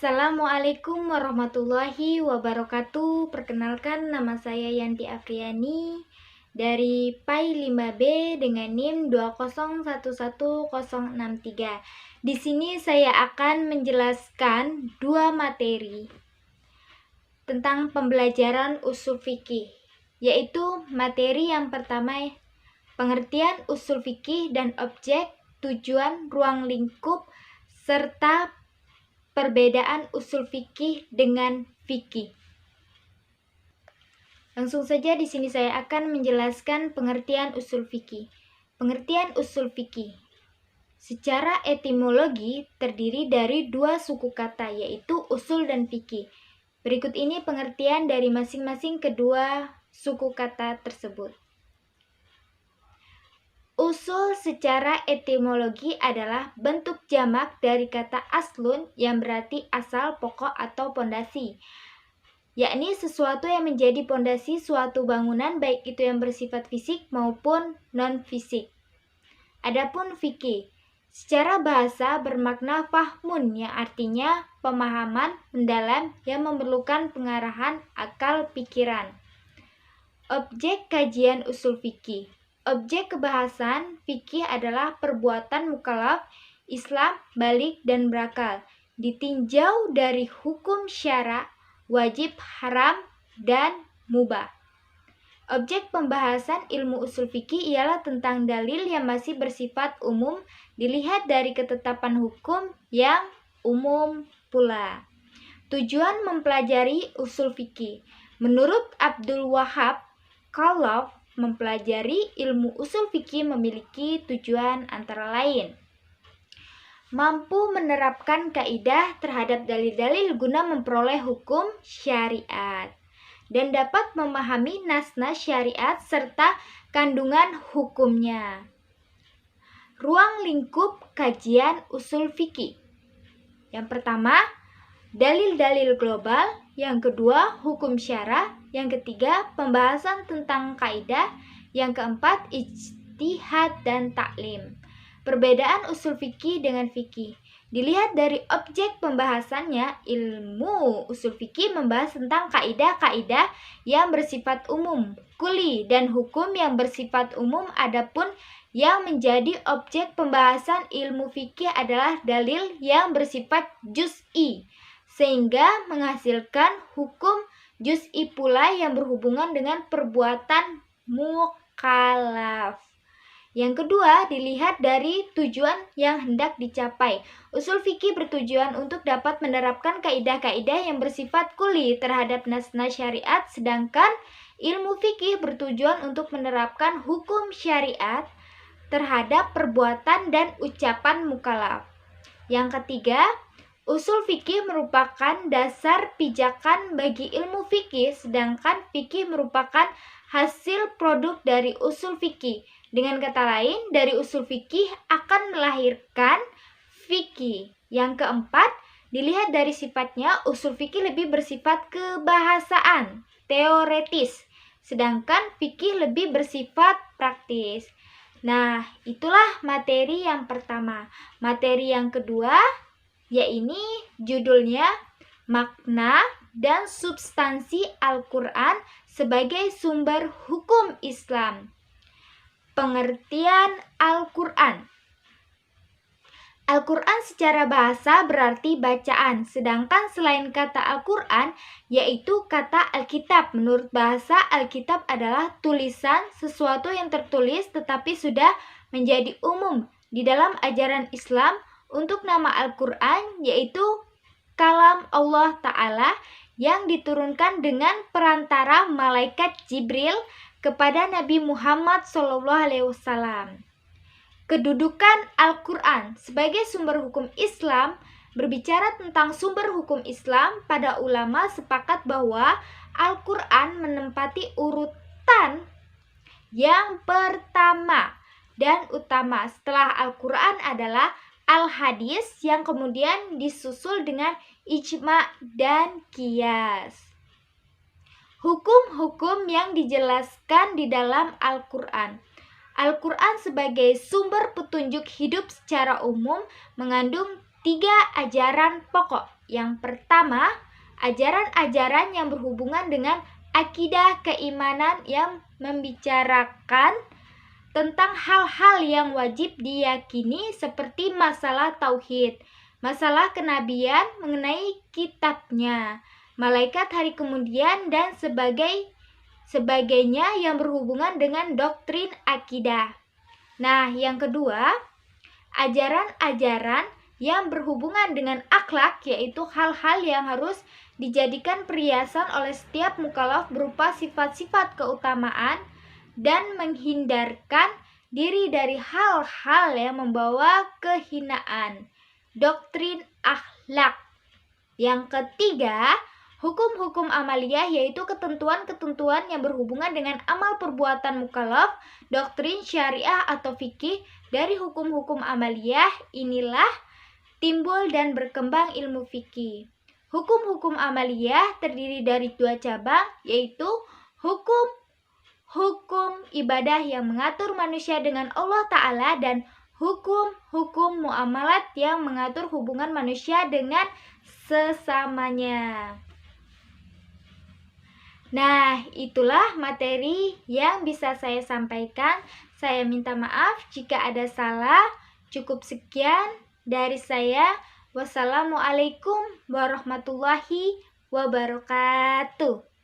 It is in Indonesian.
Assalamualaikum warahmatullahi wabarakatuh. Perkenalkan, nama saya Yanti Afriani dari PAI 5B dengan NIM 2011063. Di sini saya akan menjelaskan dua materi tentang pembelajaran usul fikih, yaitu materi yang pertama, pengertian usul fikih dan objek, tujuan, ruang lingkup, serta perbedaan usul fikih dengan fikih. Langsung saja di sini saya akan menjelaskan pengertian usul fikih. Pengertian usul fikih secara etimologi terdiri dari dua suku kata, yaitu usul dan fikih. Berikut ini pengertian dari masing-masing kedua suku kata tersebut. Usul secara etimologi adalah bentuk jamak dari kata aslun yang berarti asal, pokok, atau pondasi, yakni sesuatu yang menjadi pondasi suatu bangunan, baik itu yang bersifat fisik maupun non-fisik. Adapun fikih secara bahasa bermakna fahmun, yang artinya pemahaman mendalam yang memerlukan pengarahan akal pikiran. Objek kajian usul fikih. Objek kebahasan fikih adalah perbuatan mukallaf, Islam, balik, dan berakal, ditinjau dari hukum syara, wajib, haram, dan mubah. Objek pembahasan ilmu usul fikih ialah tentang dalil yang masih bersifat umum, dilihat dari ketetapan hukum yang umum pula. Tujuan mempelajari usul fikih. Menurut Abdul Wahab, kalau mempelajari ilmu usul fikih memiliki tujuan antara lain: mampu menerapkan kaidah terhadap dalil-dalil guna memperoleh hukum syariat, dan dapat memahami nas-nas syariat serta kandungan hukumnya. Ruang lingkup kajian usul fikih. Yang pertama, dalil-dalil global. Yang kedua, hukum syara. Yang ketiga, pembahasan tentang kaidah. Yang keempat, ijtihad dan taklim. Perbedaan usul fikih dengan fikih. Dilihat dari objek pembahasannya, ilmu usul fikih membahas tentang kaidah-kaidah yang bersifat umum, kuli, dan hukum yang bersifat umum. Adapun yang menjadi objek pembahasan ilmu fikih adalah dalil yang bersifat juz'i, sehingga menghasilkan hukum juz'i pula yang berhubungan dengan perbuatan mukallaf. Yang kedua, dilihat dari tujuan yang hendak dicapai. Usul fikih bertujuan untuk dapat menerapkan kaidah-kaidah yang bersifat kuli terhadap nas-nas syariat, sedangkan ilmu fikih bertujuan untuk menerapkan hukum syariat terhadap perbuatan dan ucapan mukallaf. Yang ketiga, usul fikih merupakan dasar pijakan bagi ilmu fikih, sedangkan fikih merupakan hasil produk dari usul fikih. Dengan kata lain, dari usul fikih akan melahirkan fikih. Yang keempat, dilihat dari sifatnya, usul fikih lebih bersifat kebahasaan, teoretis, sedangkan fikih lebih bersifat praktis. Nah, itulah materi yang pertama. Materi yang kedua, yaitu judulnya makna dan substansi Al-Quran sebagai sumber hukum Islam. Pengertian Al-Quran. Al-Quran secara bahasa berarti bacaan, sedangkan selain kata Al-Quran, yaitu kata Alkitab. Menurut bahasa, Alkitab adalah tulisan, sesuatu yang tertulis tetapi sudah menjadi umum di dalam ajaran Islam. Untuk nama Al-Quran, yaitu kalam Allah Ta'ala yang diturunkan dengan perantara malaikat Jibril kepada Nabi Muhammad SAW. Kedudukan Al-Quran sebagai sumber hukum Islam. Berbicara tentang sumber hukum Islam, para ulama sepakat bahwa Al-Quran menempati urutan yang pertama dan utama setelah Al-Quran adalah Al-Hadis, yang kemudian disusul dengan ijma dan qiyas. Hukum-hukum yang dijelaskan di dalam Al-Quran. Al-Quran sebagai sumber petunjuk hidup secara umum mengandung 3 ajaran pokok, Yang pertama, ajaran-ajaran yang berhubungan dengan akidah keimanan yang membicarakan tentang hal-hal yang wajib diyakini seperti masalah tauhid, masalah kenabian mengenai kitabnya, malaikat hari kemudian, dan sebagainya yang berhubungan dengan doktrin akidah. Nah, yang kedua, ajaran-ajaran yang berhubungan dengan akhlak, yaitu hal-hal yang harus dijadikan perhiasan oleh setiap mukallaf berupa sifat-sifat keutamaan dan menghindarkan diri dari hal-hal yang membawa kehinaan. Doktrin akhlak. Yang ketiga, hukum-hukum amaliyah, yaitu ketentuan-ketentuan yang berhubungan dengan amal perbuatan mukallaf, doktrin syariah atau fikih. Dari hukum-hukum amaliyah inilah timbul dan berkembang ilmu fikih. Hukum-hukum amaliyah terdiri dari 2 cabang, yaitu hukum ibadah yang mengatur manusia dengan Allah Ta'ala dan hukum muamalat yang mengatur hubungan manusia dengan sesamanya. Nah, itulah materi yang bisa saya sampaikan. Saya minta maaf jika ada salah. Cukup sekian dari saya. Wassalamualaikum warahmatullahi wabarakatuh.